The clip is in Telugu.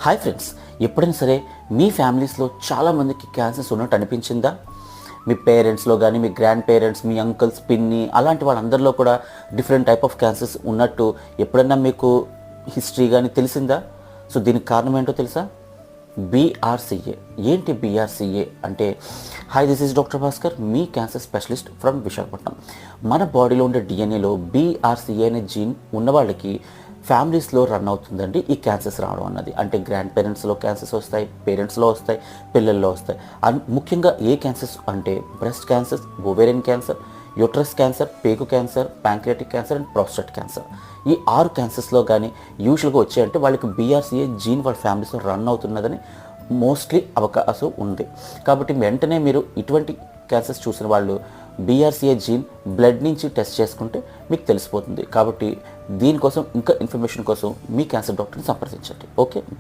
హాయ్ ఫ్రెండ్స్, ఎప్పుడైనా సరే మీ ఫ్యామిలీస్లో చాలామందికి క్యాన్సర్స్ ఉన్నట్టు అనిపించిందా? మీ పేరెంట్స్లో కానీ, మీ గ్రాండ్ పేరెంట్స్, మీ అంకుల్స్, పిన్ని అలాంటి వాళ్ళందరిలో కూడా డిఫరెంట్ టైప్ ఆఫ్ క్యాన్సర్స్ ఉన్నట్టు ఎప్పుడైనా మీకు హిస్టరీ కానీ తెలిసిందా? సో దీనికి కారణం ఏంటో తెలుసా? బీఆర్సీఏ. ఏంటి బీఆర్సీఏ అంటే? Hi, this is doctor Bhaskar, me cancer specialist from Visakhapatnam. మన బాడీలో ఉండే డిఎన్ఏలో బీఆర్సీఏ అనే జీన్ ఉన్న వాళ్ళకి ఫ్యామిలీస్లో రన్ అవుతుందండి ఈ క్యాన్సర్స్ రావడం అన్నది. అంటే గ్రాండ్ పేరెంట్స్లో క్యాన్సర్స్ వస్తాయి, పేరెంట్స్లో వస్తాయి, పిల్లల్లో వస్తాయి. ముఖ్యంగా ఏ క్యాన్సర్స్ అంటే breast cancer, ovarian cancer, uterus cancer, పేగు cancer, pancreatic cancer and prostate cancer. ఈ 6 క్యాన్సర్స్లో కానీ యూజువల్గా వచ్చాయంటే వాళ్ళకి బీఆర్సీఏ జీన్ వాళ్ళ ఫ్యామిలీస్లో రన్ అవుతున్నదని మోస్ట్లీ అవకాశం ఉంది. కాబట్టి వెంటనే మీరు ఇటువంటి క్యాన్సర్స్ చూసిన వాళ్ళు బీఆర్సీఏ జీన్ బ్లడ్ నుంచి టెస్ట్ చేసుకుంటే మీకు తెలిసిపోతుంది. కాబట్టి దీనికోసం ఇంకా ఇన్ఫర్మేషన్ కోసం మీ క్యాన్సర్ డాక్టర్ని సంప్రదించండి. ఓకే.